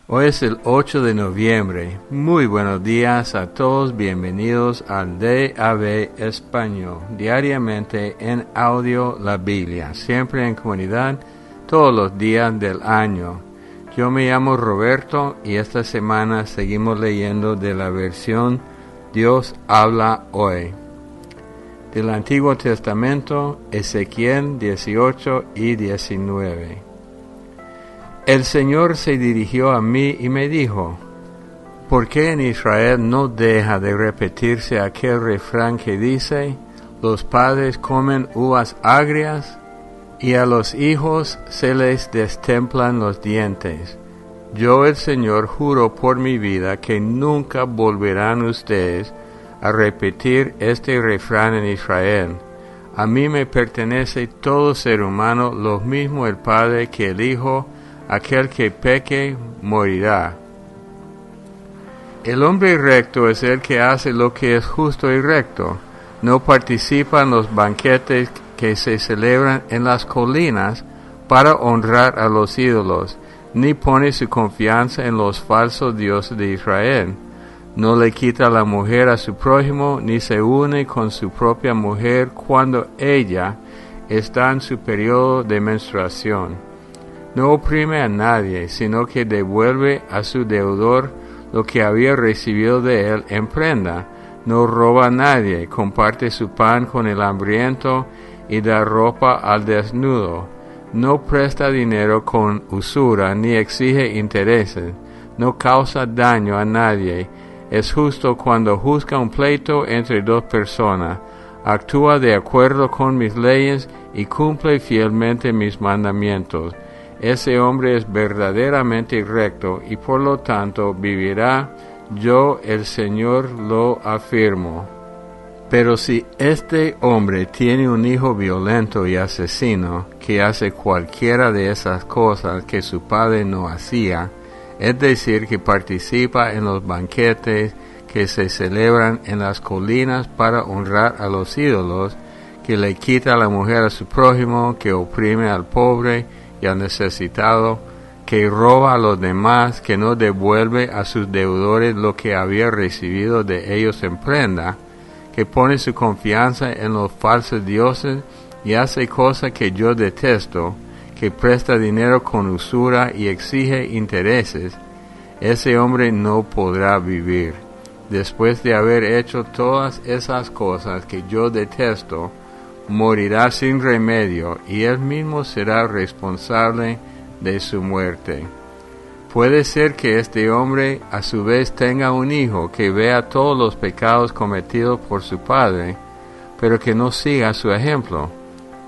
Hoy es el 8 de noviembre. Muy buenos días a todos. Bienvenidos al DAB Español. Diariamente en audio la Biblia. Siempre en comunidad, todos los días del año. Yo me llamo Roberto y esta semana seguimos leyendo de la versión Dios habla hoy. Del Antiguo Testamento, Ezequiel 18 y 19. El Señor se dirigió a mí y me dijo: ¿por qué en Israel no deja de repetirse aquel refrán que dice: los padres comen uvas agrias y a los hijos se les destemplan los dientes? Yo, el Señor, juro por mi vida que nunca volverán ustedes a repetir este refrán en Israel. A mí me pertenece todo ser humano, lo mismo el padre que el hijo. Aquel que peque morirá. El hombre recto es el que hace lo que es justo y recto. No participa en los banquetes que se celebran en las colinas para honrar a los ídolos, ni pone su confianza en los falsos dioses de Israel. No le quita la mujer a su prójimo, ni se une con su propia mujer cuando ella está en su periodo de menstruación. No oprime a nadie, sino que devuelve a su deudor lo que había recibido de él en prenda. No roba a nadie, comparte su pan con el hambriento y da ropa al desnudo. No presta dinero con usura, ni exige intereses. No causa daño a nadie. Es justo cuando juzga un pleito entre dos personas. Actúa de acuerdo con mis leyes y cumple fielmente mis mandamientos. Ese hombre es verdaderamente recto y por lo tanto vivirá. Yo, el Señor, lo afirmo. Pero si este hombre tiene un hijo violento y asesino, que hace cualquiera de esas cosas que su padre no hacía, es decir, que participa en los banquetes que se celebran en las colinas para honrar a los ídolos, que le quita a la mujer a su prójimo, que oprime al pobre y al necesitado, que roba a los demás, que no devuelve a sus deudores lo que había recibido de ellos en prenda, que pone su confianza en los falsos dioses y hace cosas que yo detesto, que presta dinero con usura y exige intereses, ese hombre no podrá vivir. Después de haber hecho todas esas cosas que yo detesto, morirá sin remedio, y él mismo será responsable de su muerte. Puede ser que este hombre a su vez tenga un hijo que vea todos los pecados cometidos por su padre, pero que no siga su ejemplo,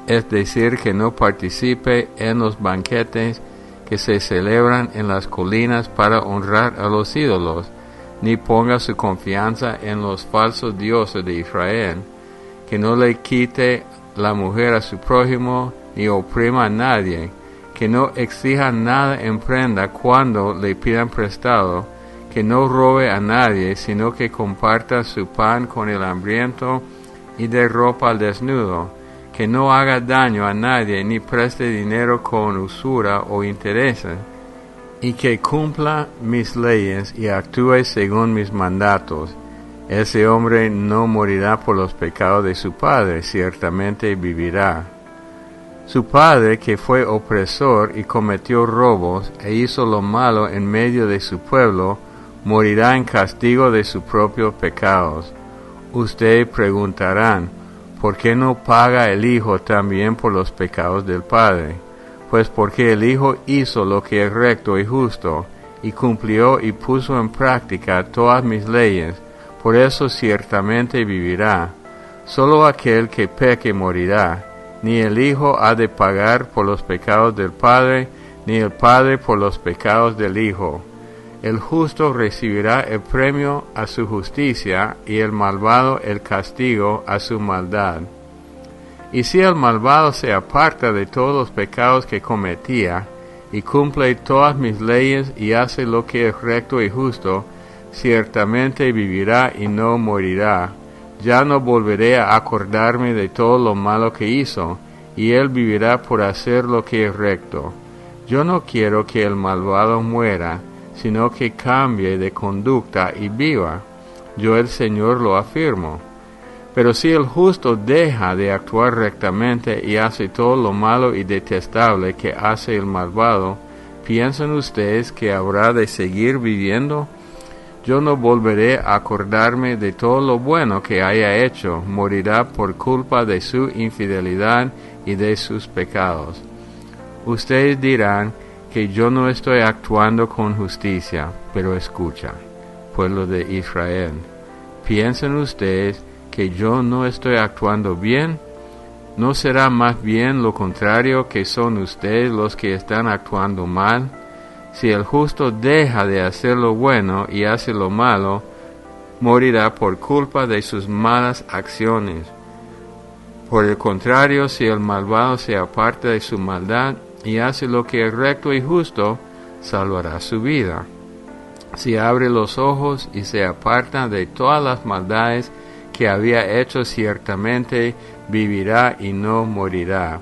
es decir, que no participe en los banquetes que se celebran en las colinas para honrar a los ídolos, ni ponga su confianza en los falsos dioses de Israel, que no le quite la mujer a su prójimo, ni oprima a nadie, que no exija nada en prenda cuando le pidan prestado, que no robe a nadie, sino que comparta su pan con el hambriento y dé ropa al desnudo, que no haga daño a nadie, ni preste dinero con usura o intereses, y que cumpla mis leyes y actúe según mis mandatos. Ese hombre no morirá por los pecados de su padre, ciertamente vivirá. Su padre, que fue opresor y cometió robos e hizo lo malo en medio de su pueblo, morirá en castigo de sus propios pecados. Ustedes preguntarán: ¿por qué no paga el hijo también por los pecados del padre? Pues porque el hijo hizo lo que es recto y justo, y cumplió y puso en práctica todas mis leyes. Por eso ciertamente vivirá. Solo aquel que peque morirá. Ni el hijo ha de pagar por los pecados del padre, ni el padre por los pecados del hijo. El justo recibirá el premio a su justicia, y el malvado el castigo a su maldad. Y si el malvado se aparta de todos los pecados que cometía, y cumple todas mis leyes y hace lo que es recto y justo, ciertamente vivirá y no morirá. Ya no volveré a acordarme de todo lo malo que hizo, y él vivirá por hacer lo que es recto. Yo no quiero que el malvado muera, sino que cambie de conducta y viva. Yo el Señor lo afirmo. Pero si el justo deja de actuar rectamente y hace todo lo malo y detestable que hace el malvado, ¿piensan ustedes que habrá de seguir viviendo? Yo no volveré a acordarme de todo lo bueno que haya hecho, morirá por culpa de su infidelidad y de sus pecados. Ustedes dirán que yo no estoy actuando con justicia, pero escucha, pueblo de Israel, ¿piensan ustedes que yo no estoy actuando bien? ¿No será más bien lo contrario, que son ustedes los que están actuando mal? Si el justo deja de hacer lo bueno y hace lo malo, morirá por culpa de sus malas acciones. Por el contrario, si el malvado se aparta de su maldad y hace lo que es recto y justo, salvará su vida. Si abre los ojos y se aparta de todas las maldades que había hecho, ciertamente vivirá y no morirá.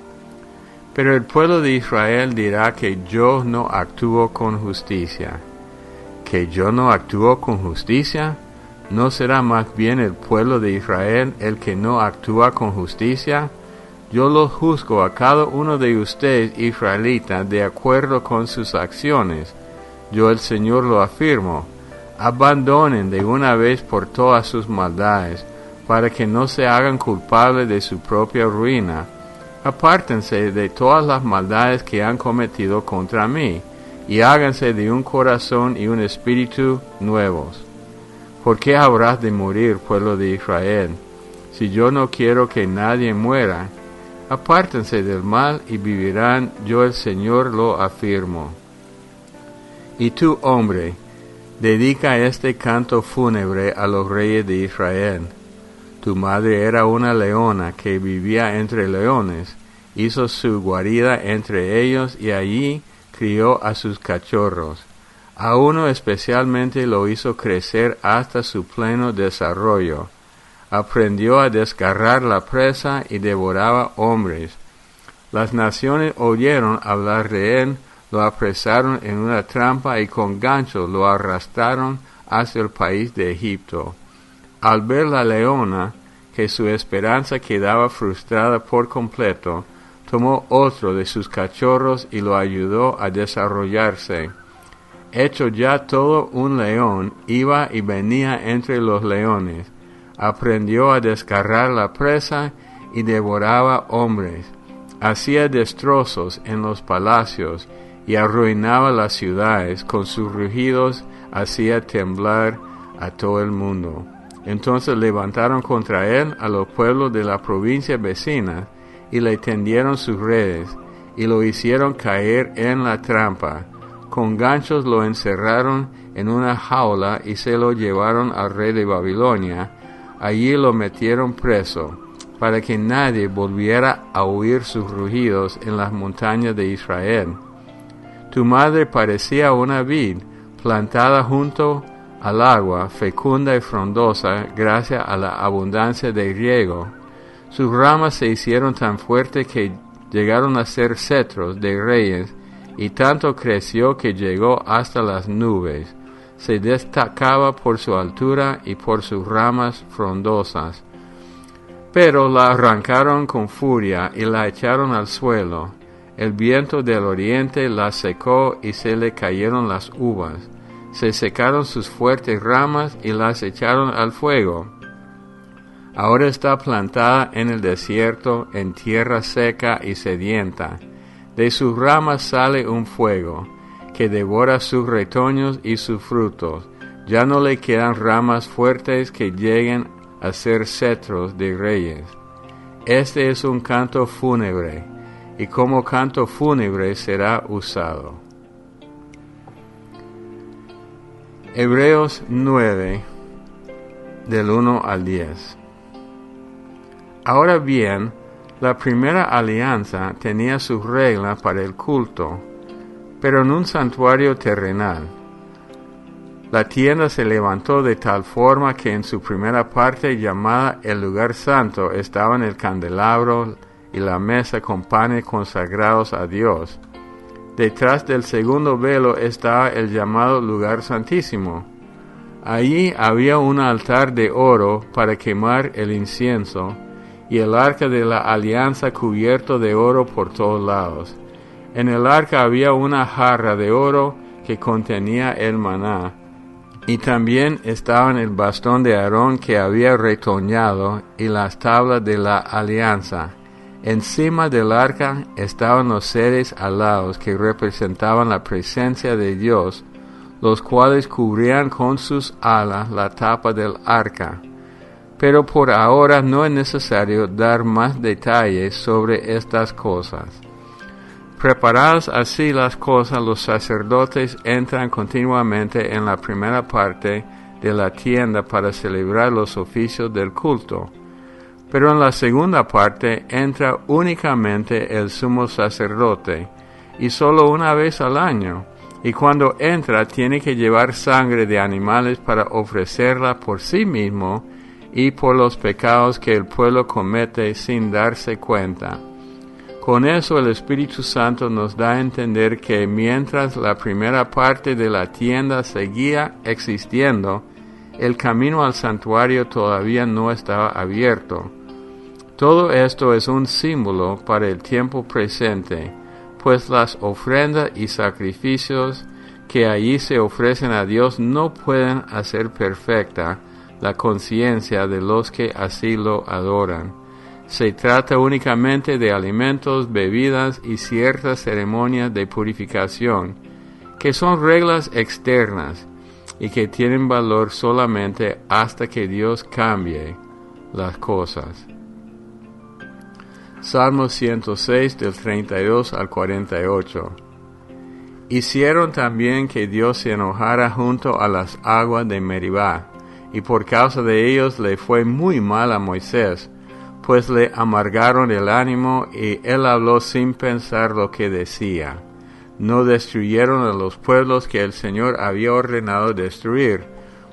Pero el pueblo de Israel dirá que yo no actúo con justicia. ¿Que yo no actúo con justicia? ¿No será más bien el pueblo de Israel el que no actúa con justicia? Yo los juzgo a cada uno de ustedes, israelitas, de acuerdo con sus acciones. Yo el Señor lo afirmo. Abandonen de una vez por todas sus maldades, para que no se hagan culpables de su propia ruina. Apártense de todas las maldades que han cometido contra mí, y háganse de un corazón y un espíritu nuevos. ¿Por qué habrás de morir, pueblo de Israel? Si yo no quiero que nadie muera, apártense del mal y vivirán, yo el Señor lo afirmo. Y tú, hombre, dedica este canto fúnebre a los reyes de Israel. Tu madre era una leona que vivía entre leones, hizo su guarida entre ellos y allí crió a sus cachorros. A uno especialmente lo hizo crecer hasta su pleno desarrollo. Aprendió a desgarrar la presa y devoraba hombres. Las naciones oyeron hablar de él, lo apresaron en una trampa y con ganchos lo arrastraron hacia el país de Egipto. Al ver la leona que su esperanza quedaba frustrada por completo, tomó otro de sus cachorros y lo ayudó a desarrollarse. Hecho ya todo un león, iba y venía entre los leones. Aprendió a desgarrar la presa y devoraba hombres. Hacía destrozos en los palacios y arruinaba las ciudades. Con sus rugidos hacía temblar a todo el mundo. Entonces levantaron contra él a los pueblos de la provincia vecina y le tendieron sus redes y lo hicieron caer en la trampa. Con ganchos lo encerraron en una jaula y se lo llevaron al rey de Babilonia. Allí lo metieron preso, para que nadie volviera a oír sus rugidos en las montañas de Israel. Tu madre parecía una vid plantada junto al agua, fecunda y frondosa, gracias a la abundancia de riego. Sus ramas se hicieron tan fuertes que llegaron a ser cetros de reyes, y tanto creció que llegó hasta las nubes. Se destacaba por su altura y por sus ramas frondosas. Pero la arrancaron con furia y la echaron al suelo. El viento del oriente la secó y se le cayeron las uvas. Se secaron sus fuertes ramas y las echaron al fuego. Ahora está plantada en el desierto, en tierra seca y sedienta. De sus ramas sale un fuego, que devora sus retoños y sus frutos. Ya no le quedan ramas fuertes que lleguen a ser cetros de reyes. Este es un canto fúnebre, y como canto fúnebre será usado. Hebreos 9, del 1 al 10. Ahora bien, la primera alianza tenía sus reglas para el culto, pero en un santuario terrenal. La tienda se levantó de tal forma que en su primera parte, llamada el lugar santo, estaban el candelabro y la mesa con panes consagrados a Dios. Detrás del segundo velo estaba el llamado lugar santísimo. Allí había un altar de oro para quemar el incienso, y el arca de la alianza cubierto de oro por todos lados. En el arca había una jarra de oro que contenía el maná, y también estaban el bastón de Aarón que había retoñado y las tablas de la alianza. Encima del arca estaban los seres alados que representaban la presencia de Dios, los cuales cubrían con sus alas la tapa del arca. Pero por ahora no es necesario dar más detalles sobre estas cosas. Preparadas así las cosas, los sacerdotes entran continuamente en la primera parte de la tienda para celebrar los oficios del culto. Pero en la segunda parte entra únicamente el sumo sacerdote, y solo una vez al año, y cuando entra tiene que llevar sangre de animales para ofrecerla por sí mismo y por los pecados que el pueblo comete sin darse cuenta. Con eso el Espíritu Santo nos da a entender que mientras la primera parte de la tienda seguía existiendo, el camino al santuario todavía no estaba abierto. Todo esto es un símbolo para el tiempo presente, pues las ofrendas y sacrificios que allí se ofrecen a Dios no pueden hacer perfecta la conciencia de los que así lo adoran. Se trata únicamente de alimentos, bebidas y ciertas ceremonias de purificación, que son reglas externas y que tienen valor solamente hasta que Dios cambie las cosas. Salmo 106 del 32 al 48. Hicieron también que Dios se enojara junto a las aguas de Meribá, y por causa de ellos le fue muy mal a Moisés, pues le amargaron el ánimo y él habló sin pensar lo que decía. No destruyeron a los pueblos que el Señor había ordenado destruir.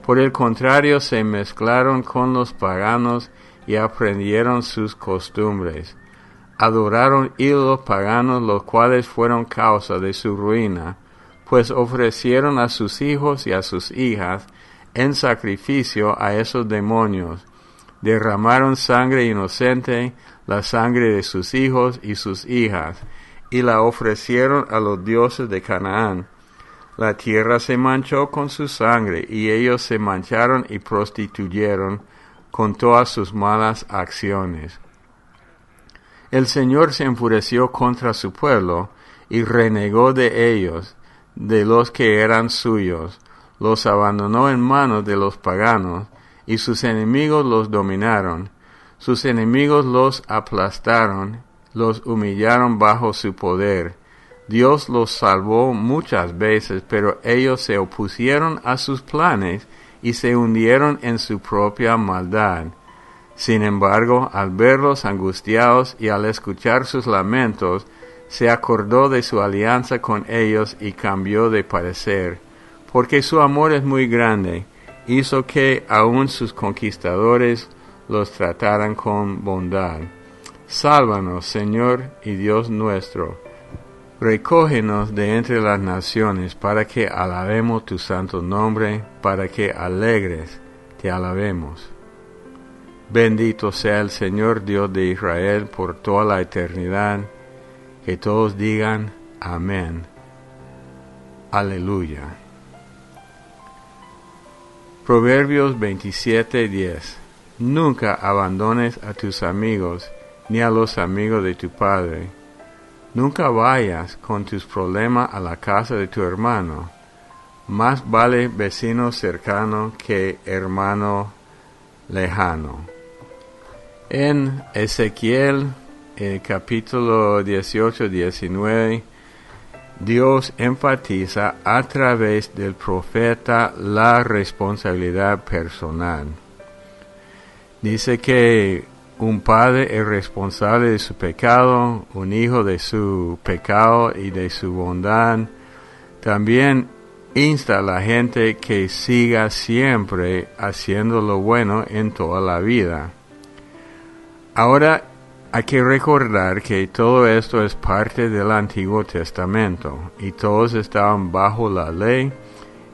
Por el contrario, se mezclaron con los paganos y aprendieron sus costumbres. Adoraron ídolos paganos, los cuales fueron causa de su ruina, pues ofrecieron a sus hijos y a sus hijas en sacrificio a esos demonios. Derramaron sangre inocente, la sangre de sus hijos y sus hijas, y la ofrecieron a los dioses de Canaán. La tierra se manchó con su sangre, y ellos se mancharon y prostituyeron con todas sus malas acciones. El Señor se enfureció contra su pueblo, y renegó de ellos, de los que eran suyos. Los abandonó en manos de los paganos, y sus enemigos los dominaron. Sus enemigos los aplastaron, los humillaron bajo su poder. Dios los salvó muchas veces, pero ellos se opusieron a sus planes y se hundieron en su propia maldad. Sin embargo, al verlos angustiados y al escuchar sus lamentos, se acordó de su alianza con ellos y cambió de parecer. Porque su amor es muy grande, hizo que aun sus conquistadores los trataran con bondad. Sálvanos, Señor y Dios nuestro. Recógenos de entre las naciones, para que alabemos tu santo nombre, para que alegres te alabemos. Bendito sea el Señor Dios de Israel por toda la eternidad. Que todos digan amén. Aleluya. Proverbios 27:10. Nunca abandones a tus amigos, ni a los amigos de tu padre. Nunca vayas con tus problemas a la casa de tu hermano. Más vale vecino cercano que hermano lejano. En Ezequiel, capítulo 18-19, Dios enfatiza a través del profeta la responsabilidad personal. Dice que un padre es responsable de su pecado, un hijo de su pecado y de su bondad. También insta a la gente que siga siempre haciendo lo bueno en toda la vida. Ahora, Hay que recordar que todo esto es parte del Antiguo Testamento y todos estaban bajo la ley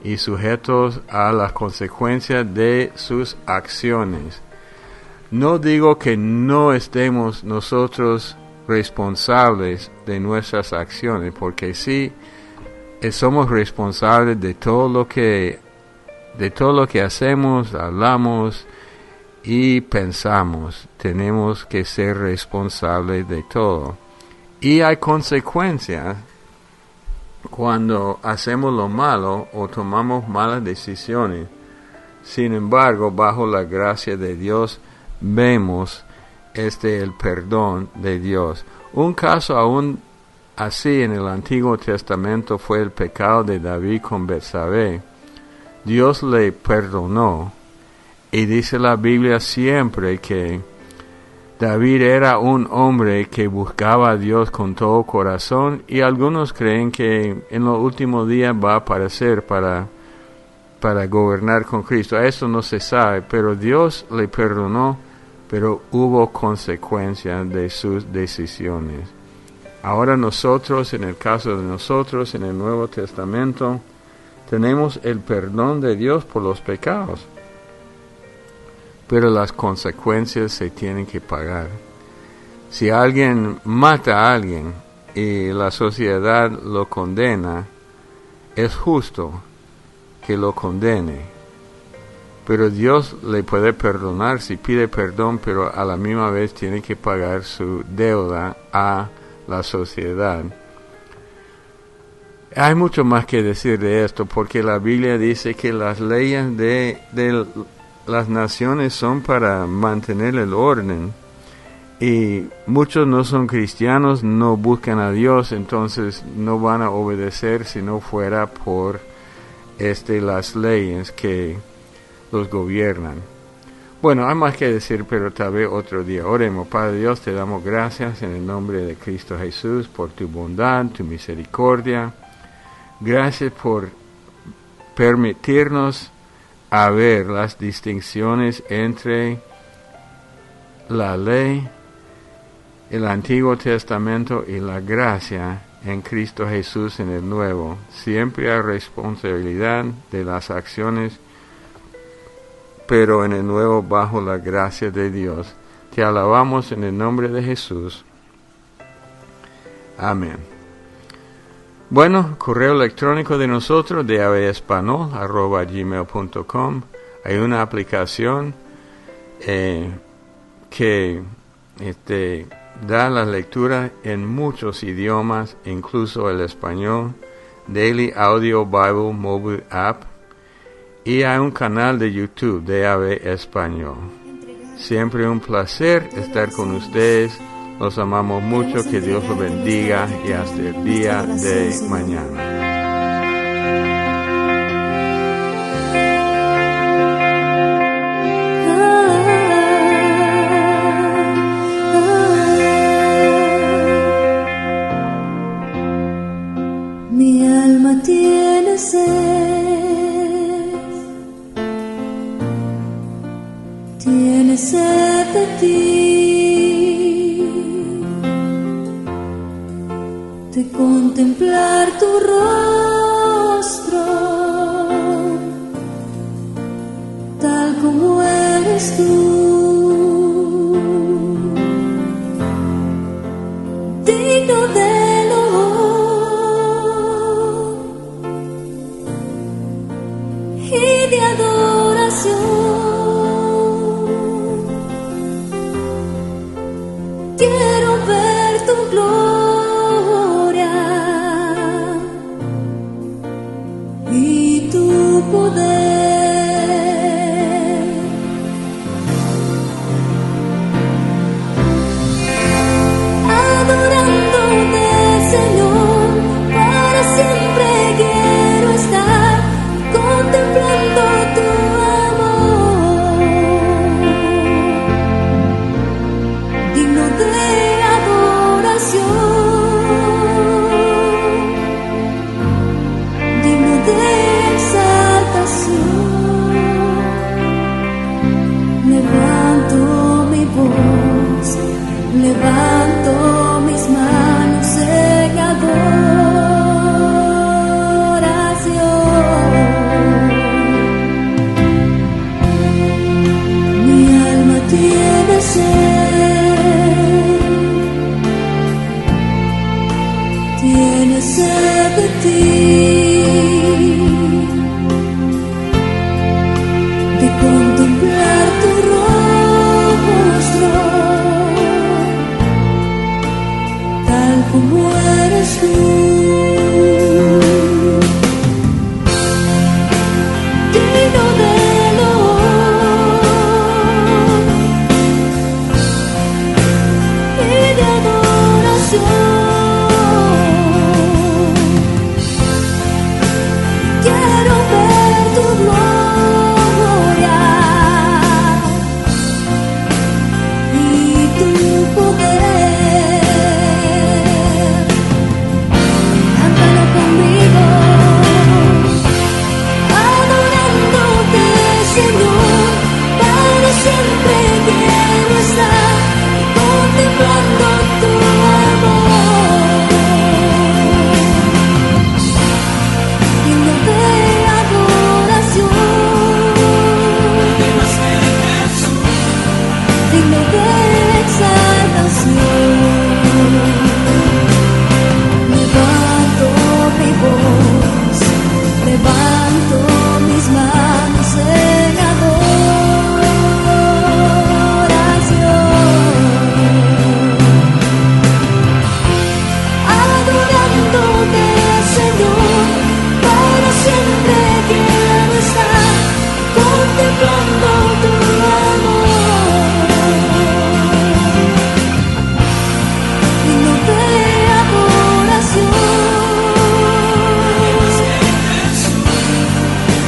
y sujetos a las consecuencias de sus acciones. No digo que no estemos nosotros responsables de nuestras acciones, porque sí somos responsables de todo lo que hacemos, hablamos y pensamos. Tenemos que ser responsables de todo. Y hay consecuencias cuando hacemos lo malo o tomamos malas decisiones. Sin embargo, bajo la gracia de Dios, vemos el perdón de Dios. Un caso aún así en el Antiguo Testamento fue el pecado de David con Betsabé. Dios le perdonó. Y dice la Biblia siempre que David era un hombre que buscaba a Dios con todo corazón, y algunos creen que en los últimos días va a aparecer para gobernar con Cristo. Eso no se sabe, pero Dios le perdonó, pero hubo consecuencias de sus decisiones. Ahora nosotros, en el caso de nosotros, en el Nuevo Testamento, tenemos el perdón de Dios por los pecados, pero las consecuencias se tienen que pagar. Si alguien mata a alguien y la sociedad lo condena, es justo que lo condene. Pero Dios le puede perdonar si pide perdón, pero a la misma vez tiene que pagar su deuda a la sociedad. Hay mucho más que decir de esto, porque la Biblia dice que las leyes de las naciones son para mantener el orden, y muchos no son cristianos, no buscan a Dios, entonces no van a obedecer si no fuera por las leyes que los gobiernan. Bueno, hay más que decir, pero tal vez otro día. Oremos. Padre Dios, te damos gracias en el nombre de Cristo Jesús por tu bondad, tu misericordia. Gracias por permitirnos a ver las distinciones entre la ley, el Antiguo Testamento y la gracia en Cristo Jesús en el Nuevo. Siempre hay responsabilidad de las acciones, pero en el Nuevo bajo la gracia de Dios. Te alabamos en el nombre de Jesús. Amén. Bueno, correo electrónico de nosotros, davespanol@gmail.com. Hay una aplicación que da la lectura en muchos idiomas, incluso el español. Daily Audio Bible Mobile App. Y hay un canal de YouTube, DAB Español. Siempre un placer estar con ustedes. Los amamos mucho, que Dios los bendiga y hasta el día de mañana. Mi alma tiene sed, tiene sed de ti. De contemplar tu rostro, tal como eres tú, digno del honor y de adoración. Quiero ver tu gloria y tu poder. Adorándote, Señor, para siempre quiero estar contemplando tu amor, digno de adoración, digno de exaltación.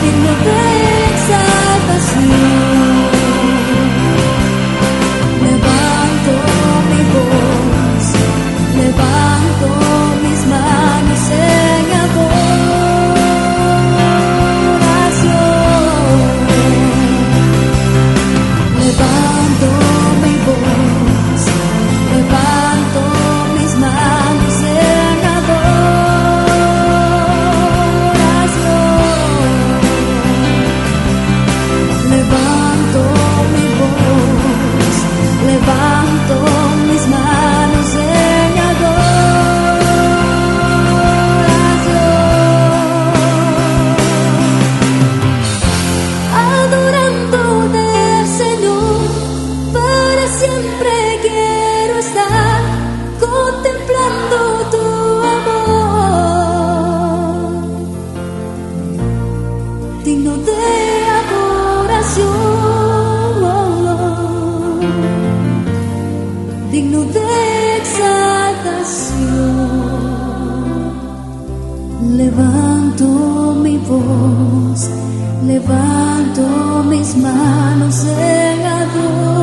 digno de exaltación. Levanto mi voz, levanto mis manos en adoración. Levanto mi voz, levanto mis manos en adoración. Levanto mi voz, levanto mis manos en adoración. Adorándote, Señor, para siempre quiero estar contemplando tu amor, digno de adoración, digno de exaltación. Levanto mi voz, levanto mis manos en adoración.